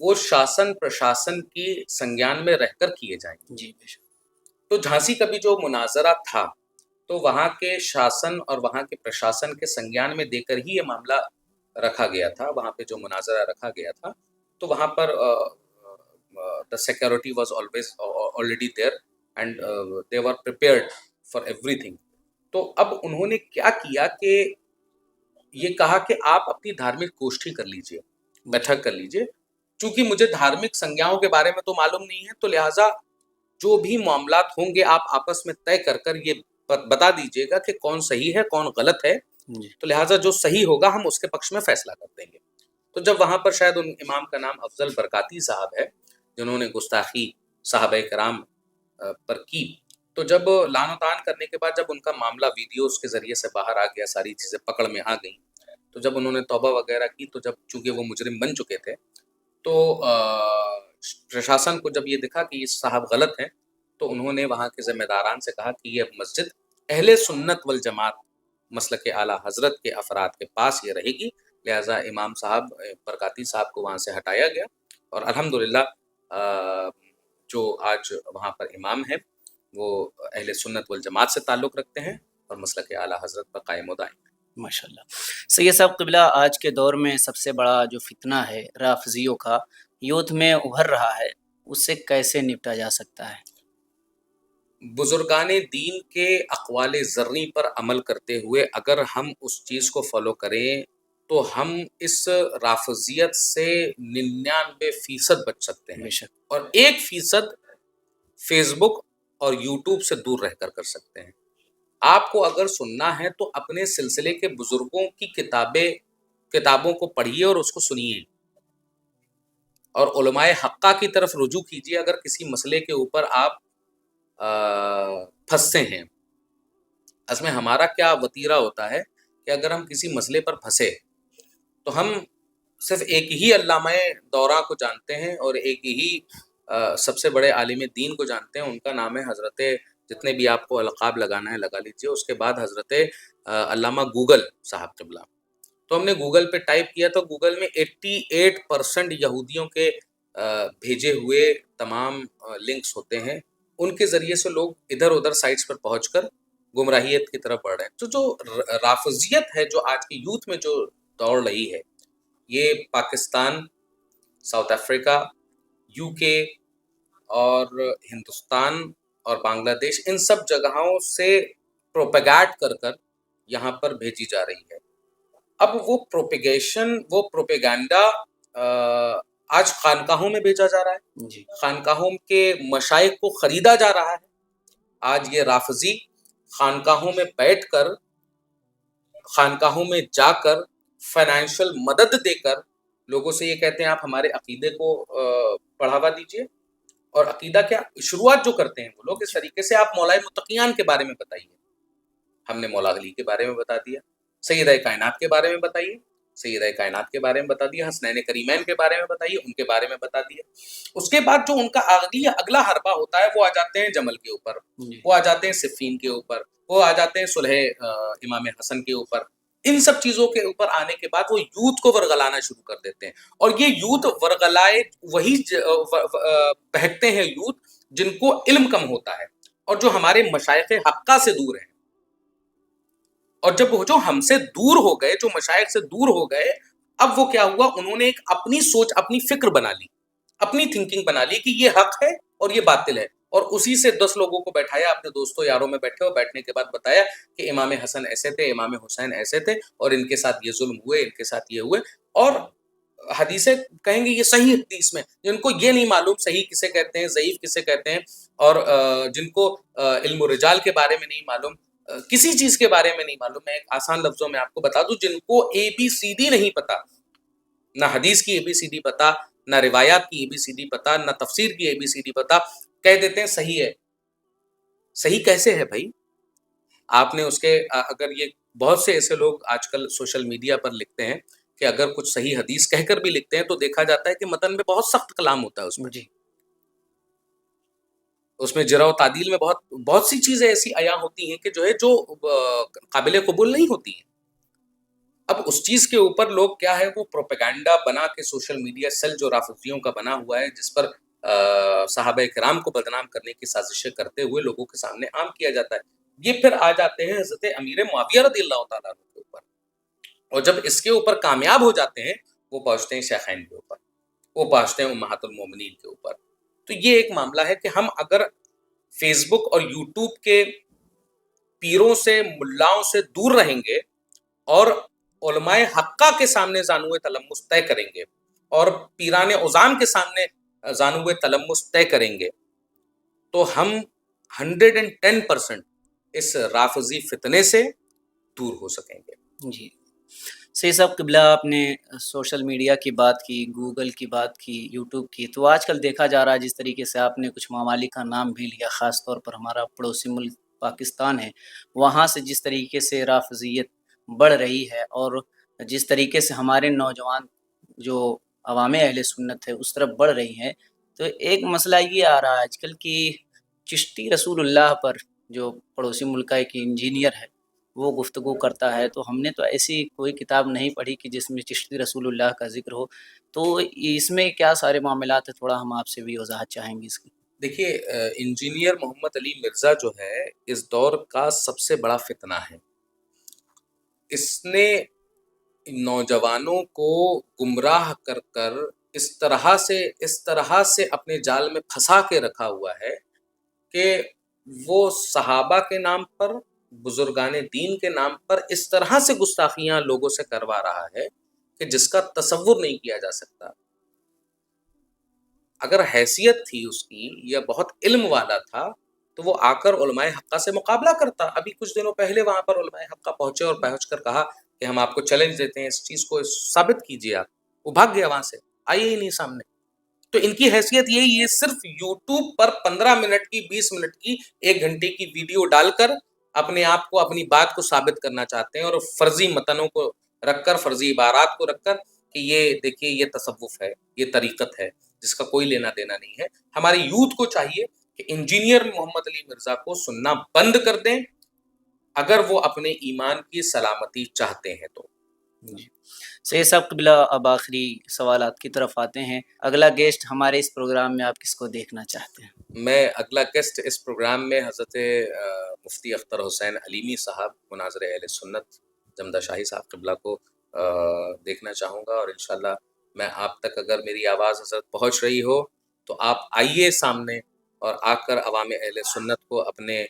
وہ شاسن پرشاسن کی سنگیان میں رہ کر کیے جائیں گے.
جی بے شک.
تو جھانسی کا بھی جو مناظرہ تھا تو وہاں کے شاسن اور وہاں کے پرشاسن کے سنگیان میں دے کر ہی یہ معاملہ رکھا گیا تھا. وہاں پہ جو مناظرہ رکھا گیا تھا تو وہاں پر the security was always already there and they were prepared for everything. تو اب انہوں نے کیا کیا کہ یہ کہا کہ آپ اپنی دھارمک گوشٹی کر لیجئے, بیٹھک کر لیجئے. چونکہ مجھے دھارمک سنگیاؤں کے بارے میں تو معلوم نہیں ہے, تو لہٰذا جو بھی معاملات ہوں گے آپ آپس میں طے کر کر یہ بتا دیجئے گا کہ کون صحیح ہے کون غلط ہے. تو لہٰذا جو صحیح ہوگا ہم اس کے پکش میں فیصلہ کر دیں گے. تو جب وہاں پر شاید ان امام کا نام افضل برکاتی صاحب ہے جنہوں نے گستاخی صحابہ کرام پر کی, تو جب لعن و طعن کرنے کے بعد جب ان کا معاملہ ویڈیوز کے ذریعے سے باہر آ گیا, ساری چیزیں پکڑ میں آ گئیں, تو جب انہوں نے توبہ وغیرہ کی تو جب چونکہ وہ مجرم بن چکے تھے تو پرشاسن کو جب یہ دکھا کہ یہ صاحب غلط ہیں تو انہوں نے وہاں کے ذمہ داران سے کہا کہ یہ مسجد اہل سنت والجماعت مسلک اعلیٰ حضرت کے افراد کے پاس یہ رہے گی، لہٰذا امام صاحب برکاتی صاحب کو وہاں سے ہٹایا گیا اور الحمدللہ جو آج وہاں پر امام ہیں وہ اہل سنت والجماعت سے تعلق رکھتے ہیں اور مسلک اعلیٰ حضرت پر قائم و دائم۔
ماشاء اللہ۔ سید صاحب قبلہ، آج کے دور میں سب سے بڑا جو فتنہ ہے رافضیوں کا یوتھ میں ابھر رہا ہے، اس سے کیسے نپٹا جا سکتا ہے؟
بزرگان دین کے اقوال زرعی پر عمل کرتے ہوئے اگر ہم اس چیز کو فالو کریں تو ہم اس رافضیت سے 99% بچ سکتے ہیں،
بے شک۔
اور 1% فیس بک اور یوٹیوب سے دور رہ کر سکتے ہیں۔ آپ کو اگر سننا ہے تو اپنے سلسلے کے بزرگوں کی کتابوں کو پڑھیے اور اس کو سنیے، اور علماء حقہ کی طرف رجوع کیجیے اگر کسی مسئلے کے اوپر آپ پھنسے ہیں۔ اس میں ہمارا کیا وتیرہ ہوتا ہے کہ اگر ہم کسی مسئلے پر پھنسے تو ہم صرف ایک ہی علامہ دورہ کو جانتے ہیں اور ایک ہی سب سے بڑے عالم دین کو جانتے ہیں، ان کا نام ہے حضرت، جتنے بھی آپ کو القاب لگانا ہے لگا لیجئے، اس کے بعد حضرت علامہ گوگل صاحب قبلہ۔ تو ہم نے گوگل پہ ٹائپ کیا تو گوگل میں 88% یہودیوں کے بھیجے ہوئے تمام لنکس ہوتے ہیں، ان کے ذریعے سے لوگ ادھر ادھر سائٹس پر پہنچ کر گمراہیت کی طرف بڑھ رہے ہیں۔ تو جو رافضیت ہے جو آج کی یوتھ میں جو دوڑ رہی ہے، یہ پاکستان، ساؤتھ افریقہ، یو کے اور ہندوستان اور بنگلہ دیش، ان سب جگہوں سے پروپیگیٹ کر یہاں پر بھیجی جا رہی ہے۔ اب وہ پروپیگنڈا آج خانقاہوں میں بھیجا جا رہا ہے،
جی،
خانقاہوں کے مشائخ کو خریدا جا رہا ہے۔ آج یہ رافضی خانقاہوں میں بیٹھ کر، خانقاہوں میں جا کر فائنینشل مدد دے کر لوگوں سے یہ کہتے ہیں آپ ہمارے عقیدے کو بڑھاوا دیجیے۔ اور عقیدہ کیا شروعات جو کرتے ہیں وہ لوگ اس طریقے سے، آپ مولا متقیان کے بارے میں بتائیے، ہم نے مولا علی کے بارے میں بتا دیا، سیدہ کائنات کے بارے میں بتائیے، سیدہ کائنات کے بارے میں بتا دیا، حسنین کریمین کے بارے میں بتائیے، ان کے بارے میں بتا دیا۔ اس کے بعد جو ان کا اگلا حربہ ہوتا ہے وہ آ جاتے ہیں جمل کے اوپر، وہ آ جاتے ہیں صفین کے اوپر، وہ آ جاتے ہیں صلح امام حسن کے اوپر۔ ان سب چیزوں کے اوپر آنے کے بعد وہ یوتھ کو ورغلانا شروع کر دیتے ہیں، اور یہ یوتھ ورغلائے وہی بہکتے ہیں یوتھ جن کو علم کم ہوتا ہے اور جو ہمارے مشائخ حقہ سے دور ہیں۔ اور جب وہ جو ہم سے دور ہو گئے، جو مشائخ سے دور ہو گئے، اب وہ کیا ہوا، انہوں نے ایک اپنی سوچ، اپنی فکر بنا لی، اپنی تھنکنگ بنا لی کہ یہ حق ہے اور یہ باطل ہے، اور اسی سے 10 لوگوں کو بیٹھایا، اپنے دوستوں یاروں میں بیٹھے، اور بیٹھنے کے بعد بتایا کہ امام حسن ایسے تھے، امام حسین ایسے تھے، اور ان کے ساتھ یہ ظلم ہوئے، ان کے ساتھ یہ ہوئے، اور حدیثیں کہیں گے یہ صحیح حدیث میں، جن کو یہ نہیں معلوم صحیح کسے کہتے ہیں، ضعیف کسے کہتے ہیں، اور جن کو علم الرجال کے بارے میں نہیں معلوم، کسی چیز کے بارے میں نہیں معلوم۔ میں ایک آسان لفظوں میں آپ کو بتا دوں، جن کو ABCD نہیں پتا، نہ حدیث کی ABCD پتا، نہ روایات کی ABCD پتا، نہ تفسیر کی ABCD پتا، کہہ دیتے ہیں صحیح ہے۔ صحیح کیسے ہے بھائی؟ آپ نے اس کے اگر یہ بہت سے ایسے لوگ آج کل سوشل میڈیا پر لکھتے ہیں کہ اگر کچھ صحیح حدیث کہہ کر بھی لکھتے ہیں تو دیکھا جاتا ہے کہ متن میں بہت سخت کلام ہوتا ہے اس میں،
جی،
اس میں جرح و تعدیل میں بہت سی چیزیں ایسی عیاں ہوتی ہیں کہ جو قابل قبول نہیں ہوتی ہیں۔ اب اس چیز کے اوپر لوگ کیا ہے، وہ پروپیگنڈا بنا کے سوشل میڈیا سیل جو رافضیوں کا بنا ہوا ہے، جس پر صحابہ کرام کو بدنام کرنے کی سازشیں کرتے ہوئے لوگوں کے سامنے عام کیا جاتا ہے، یہ پھر آ جاتے ہیں حضرت امیر معاویہ رضی اللہ تعالیٰ عنہ کے اوپر، اور جب اس کے اوپر کامیاب ہو جاتے ہیں وہ پہنچتے ہیں شیخین کے اوپر، وہ پہنچتے ہیں امہات المومنین کے اوپر۔ تو یہ ایک معاملہ ہے کہ ہم اگر فیس بک اور یوٹیوب کے پیروں سے، ملاؤں سے دور رہیں گے اور علماء حقہ کے سامنے زانوِ تلمس طے کریں گے اور پیران عظام کے سامنے زانوِ تلمس طے کریں گے، تو ہم 110% اس رافضی فتنے سے دور ہو سکیں گے۔
جی۔ سید صاحب قبلہ، آپ نے سوشل میڈیا کی بات کی، گوگل کی بات کی، یوٹیوب کی، تو آج کل دیکھا جا رہا ہے جس طریقے سے آپ نے کچھ ممالک کا نام بھی لیا، خاص طور پر ہمارا پڑوسی ملک پاکستان ہے، وہاں سے جس طریقے سے رافضیت بڑھ رہی ہے اور جس طریقے سے ہمارے نوجوان جو عوام اہل سنت ہے اس طرف بڑھ رہی ہیں، تو ایک مسئلہ یہ آ رہا ہے آج کل کہ چشتی رسول اللہ پر جو پڑوسی ملک کا ایک انجینئر ہے وہ گفتگو کرتا ہے، تو ہم نے تو ایسی کوئی کتاب نہیں پڑھی کہ جس میں چشتی رسول اللہ کا ذکر ہو، تو اس میں کیا سارے معاملات ہیں، تھوڑا ہم آپ سے بھی وضاحت چاہیں گے اس کی۔
دیکھیے انجینئر محمد علی مرزا جو ہے اس دور کا سب سے بڑا فتنہ ہے. اس نے نوجوانوں کو گمراہ کر کر اس طرح سے اپنے جال میں پھنسا کے رکھا ہوا ہے کہ وہ صحابہ کے نام پر، بزرگان دین کے نام پر اس طرح سے گستاخیاں لوگوں سے کروا رہا ہے کہ جس کا تصور نہیں کیا جا سکتا. اگر حیثیت تھی اس کی یا بہت علم والا تھا تو وہ آ کر علماء حقہ سے مقابلہ کرتا. ابھی کچھ دنوں پہلے وہاں پر علماء حقہ پہنچے اور پہنچ کر کہا کہ ہم آپ کو چیلنج دیتے ہیں، اس چیز کو ثابت کیجیے. آپ وہ بھاگ گیا وہاں سے، آئیے ہی نہیں سامنے. تو ان کی حیثیت یہی ہے، صرف یوٹیوب پر 15 منٹ کی، 20 منٹ کی، 1 گھنٹے کی ویڈیو ڈال کر اپنے آپ کو، اپنی بات کو ثابت کرنا چاہتے ہیں، اور فرضی متنوں کو رکھ کر، فرضی عبارات کو رکھ کر کہ یہ دیکھیے یہ تصوف ہے، یہ طریقت ہے جس کا کوئی لینا دینا نہیں ہے. ہماری یوتھ کو چاہیے کہ انجینئر محمد علی مرزا کو سننا بند کر دیں اگر وہ اپنے ایمان کی سلامتی چاہتے ہیں تو.
جی سید صاحب قبلہ، اب آخری سوالات کی طرف آتے ہیں. اگلا گیسٹ ہمارے اس پروگرام میں آپ کس کو دیکھنا چاہتے ہیں؟
میں اگلا گیسٹ اس پروگرام میں حضرت مفتی اختر حسین علیمی صاحب، مناظر اہل سنت، جمدہ شاہی صاحب قبلہ کو دیکھنا چاہوں گا. اور انشاءاللہ میں آپ تک اگر میری آواز حضرت پہنچ رہی ہو تو آپ آئیے سامنے اور آ کر عوام اہل سنت کو اپنے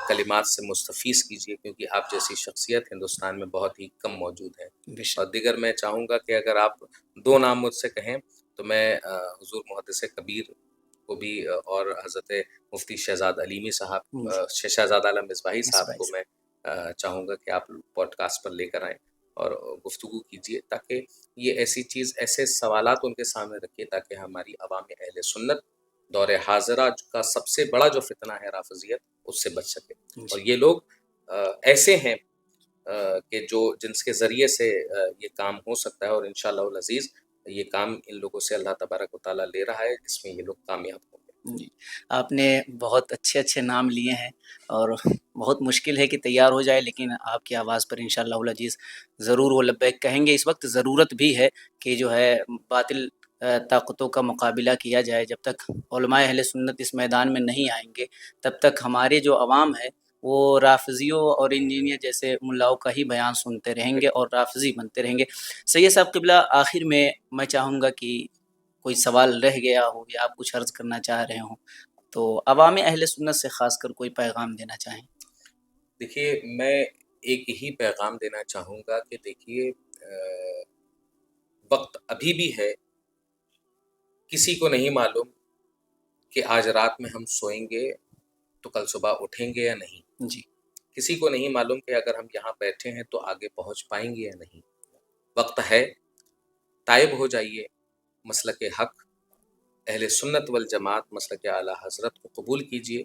کلمات سے مستفیض کیجیے، کیونکہ آپ جیسی شخصیت ہندوستان میں بہت ہی کم موجود ہے. اور دیگر میں چاہوں گا کہ اگر آپ 2 نام مجھ سے کہیں تو میں حضور محدث کبیر کو بھی اور حضرت مفتی شہزاد علیمی صاحب، شہزاد عالم مصباحی صاحب کو میں چاہوں گا کہ آپ پوڈ کاسٹ پر لے کر آئیں اور گفتگو کیجیے، تاکہ یہ ایسی چیز، ایسے سوالات ان کے سامنے رکھیے تاکہ ہماری عوام اہل سنت دور حاضرہ کا سب سے بڑا جو فتنہ ہے رافضیت، اس سے بچ سکے. اور یہ لوگ ایسے ہیں کہ جن کے ذریعے سے یہ کام ہو سکتا ہے، اور انشاءاللہ العزیز یہ کام ان لوگوں سے اللہ تبارک و تعالیٰ لے رہا ہے، جس میں یہ لوگ کامیاب ہوں گے.
جی آپ نے بہت اچھے نام لیے ہیں، اور بہت مشکل ہے کہ تیار ہو جائے، لیکن آپ کی آواز پر انشاءاللہ العزیز ضرور وہ لبیک کہیں گے. اس وقت ضرورت بھی ہے کہ جو ہے باطل طاقتوں کا مقابلہ کیا جائے. جب تک علماء اہل سنت اس میدان میں نہیں آئیں گے تب تک ہمارے جو عوام ہے وہ رافضیوں اور انجینئر جیسے ملاؤں کا ہی بیان سنتے رہیں گے اور رافضی بنتے رہیں گے. سید صاحب قبلہ، آخر میں چاہوں گا کہ کوئی سوال رہ گیا ہو یا آپ کچھ عرض کرنا چاہ رہے ہوں تو عوام اہل سنت سے خاص کر کوئی پیغام دینا چاہیں.
دیکھیے میں ایک ہی پیغام دینا چاہوں گا کہ دیکھیے وقت ابھی بھی ہے. کسی کو نہیں معلوم کہ آج رات میں ہم سوئیں گے تو کل صبح اٹھیں گے یا نہیں.
جی
کسی کو نہیں معلوم کہ اگر ہم یہاں بیٹھے ہیں تو آگے پہنچ پائیں گے یا نہیں. وقت ہے، تائب ہو جائیے، مسلک حق اہل سنت والجماعت، مسلک اعلیٰ حضرت کو قبول کیجیے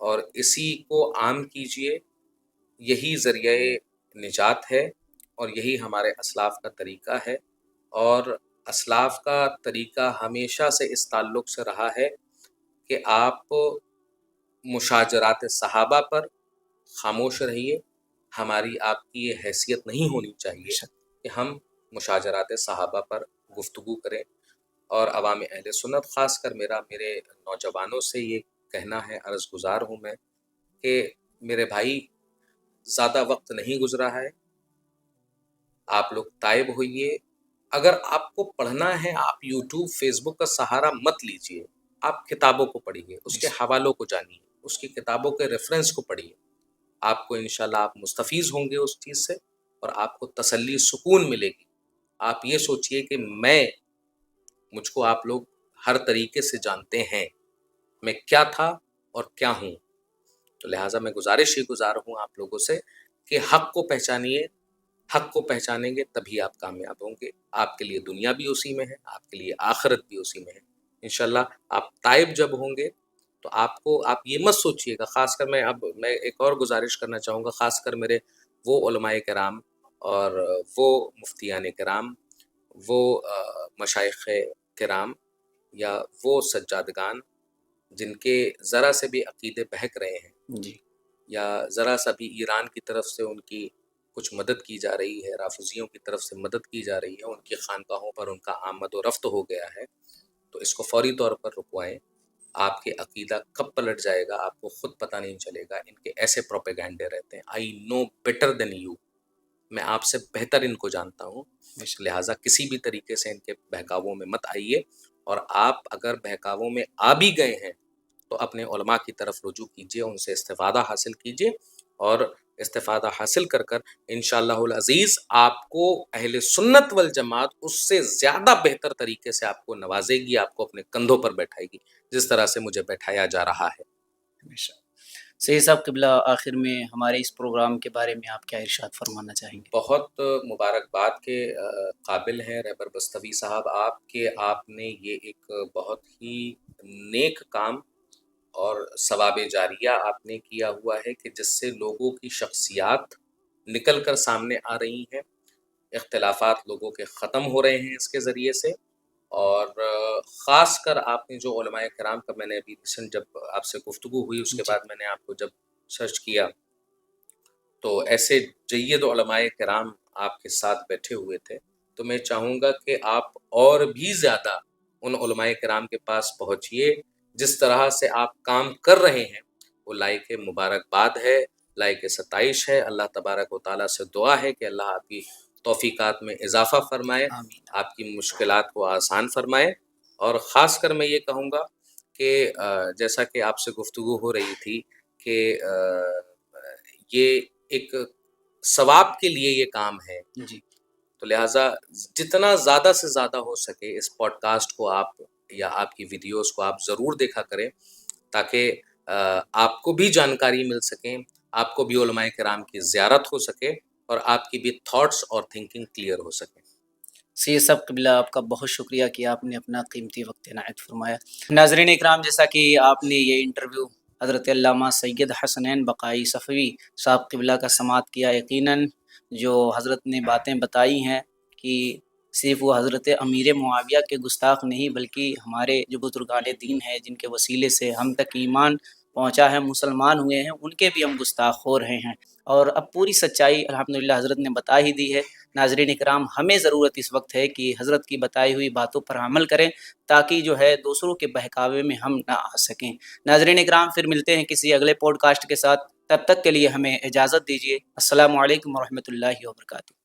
اور اسی کو عام کیجیے. یہی ذریعہ نجات ہے اور یہی ہمارے اسلاف کا طریقہ ہے. اور اسلاف کا طریقہ ہمیشہ سے اس تعلق سے رہا ہے کہ آپ مشاجرات صحابہ پر خاموش رہیے. ہماری آپ کی یہ حیثیت نہیں ہونی چاہیے کہ ہم مشاجرات صحابہ پر گفتگو کریں. اور عوام اہل سنت، خاص کر میرے نوجوانوں سے یہ کہنا ہے، عرض گزار ہوں میں کہ میرے بھائی زیادہ وقت نہیں گزرا ہے، آپ لوگ تائب ہوئیے. اگر آپ کو پڑھنا ہے، آپ یوٹیوب، فیس بک کا سہارا مت لیجیے. آپ کتابوں کو پڑھیے، اس کے حوالوں کو جانیے، اس کی کتابوں کے ریفرنس کو پڑھیے. آپ کو انشاءاللہ آپ مستفیض ہوں گے اس چیز سے، اور آپ کو تسلی، سکون ملے گی. آپ یہ سوچئے کہ مجھ کو آپ لوگ ہر طریقے سے جانتے ہیں، میں کیا تھا اور کیا ہوں. تو لہٰذا میں گزارش ہی گزار ہوں آپ لوگوں سے کہ حق کو پہچانیے. حق کو پہچانیں گے تبھی آپ کامیاب ہوں گے. آپ کے لیے دنیا بھی اسی میں ہے، آپ کے لیے آخرت بھی اسی میں ہے. انشاءاللہ آپ تائب جب ہوں گے تو آپ یہ مت سوچئے گا. خاص کر میں ایک اور گزارش کرنا چاہوں گا، خاص کر میرے وہ علماء کرام اور وہ مفتیان کرام، وہ مشائخ کرام یا وہ سجادگان جن کے ذرا سے بھی عقیدے بہک رہے ہیں
جی
یا ذرا سا بھی ایران کی طرف سے ان کی کچھ مدد کی جا رہی ہے، رافضیوں کی طرف سے مدد کی جا رہی ہے، ان کی خانقاہوں پر ان کا آمد و رفت ہو گیا ہے، تو اس کو فوری طور پر رکوائیں۔ آپ کے عقیدہ کب پلٹ جائے گا آپ کو خود پتہ نہیں چلے گا۔ ان کے ایسے پروپیگنڈے رہتے ہیں، آئی نو بیٹر دین یو، میں آپ سے بہتر ان کو جانتا ہوں، لہٰذا کسی بھی طریقے سے ان کے بہکاووں میں مت آئیے، اور آپ اگر بہکاووں میں آ بھی گئے ہیں تو اپنے علماء کی طرف رجوع کیجیے، ان سے استفادہ حاصل کیجیے، اور استفادہ حاصل کر کر انشاءاللہ العزیز آپ کو اہل سنت والجماعت اس سے زیادہ بہتر طریقے سے آپ کو نوازے گی، آپ کو اپنے کندھوں پر بیٹھائے گی، جس طرح سے مجھے بیٹھایا جا رہا ہے۔
ہمیشہ سید صاحب قبلہ، آخر میں ہمارے اس پروگرام کے بارے میں آپ کیا ارشاد فرمانا چاہیں گے؟
بہت مبارکباد کے قابل ہیں رہبر بستوی صاحب آپ کے، آپ نے یہ ایک بہت ہی نیک کام اور ثواب جاریہ آپ نے کیا ہوا ہے کہ جس سے لوگوں کی شخصیات نکل کر سامنے آ رہی ہیں، اختلافات لوگوں کے ختم ہو رہے ہیں اس کے ذریعے سے، اور خاص کر آپ نے جو علماء کرام کا، میں نے ابھی ریسنٹ جب آپ سے گفتگو ہوئی اس کے
جی
بعد میں نے آپ کو جب سرچ کیا تو ایسے جید علماء کرام آپ کے ساتھ بیٹھے ہوئے تھے، تو میں چاہوں گا کہ آپ اور بھی زیادہ ان علماء کرام کے پاس پہنچیے، جس طرح سے آپ کام کر رہے ہیں وہ لائق مبارکباد ہے، لائق ستائش ہے۔ اللہ تبارک و تعالیٰ سے دعا ہے کہ اللہ آپ کی توفیقات میں اضافہ فرمائے،
آمین۔
آپ کی مشکلات کو آسان فرمائے، اور خاص کر میں یہ کہوں گا کہ جیسا کہ آپ سے گفتگو ہو رہی تھی کہ یہ ایک ثواب کے لیے یہ کام ہے،
جی
تو لہٰذا جتنا زیادہ سے زیادہ ہو سکے اس پوڈ کاسٹ کو آپ یا آپ کی ویڈیوز کو آپ ضرور دیکھا کریں، تاکہ آپ کو بھی جانکاری مل سکیں، آپ کو بھی علماء کرام کی زیارت ہو سکے، اور آپ کی بھی تھاٹس اور تھنکنگ کلیئر ہو سکے۔
سید صاحب قبلہ، آپ کا بہت شکریہ کہ آپ نے اپنا قیمتی وقت عنایت فرمایا۔ ناظرین اکرام، جیسا کہ آپ نے یہ انٹرویو حضرت علامہ سید حسنین بقائی صفوی صاحب قبلہ کا سماعت کیا، یقیناً جو حضرت نے باتیں بتائی ہیں کہ صرف وہ حضرت امیر معاویہ کے گستاخ نہیں، بلکہ ہمارے جو بزرگان دین ہیں جن کے وسیلے سے ہم تک ایمان پہنچا ہے، مسلمان ہوئے ہیں، ان کے بھی ہم گستاخ ہو رہے ہیں، اور اب پوری سچائی الحمدللہ حضرت نے بتا ہی دی ہے۔ ناظرین اکرام، ہمیں ضرورت اس وقت ہے کہ حضرت کی بتائی ہوئی باتوں پر عمل کریں، تاکہ جو ہے دوسروں کے بہکاوے میں ہم نہ آ سکیں۔ ناظرین اکرام، پھر ملتے ہیں کسی اگلے پوڈ کاسٹ کے ساتھ، تب تک کے لیے ہمیں اجازت دیجیے۔ السلام علیکم ورحمۃ اللہ وبرکاتہ۔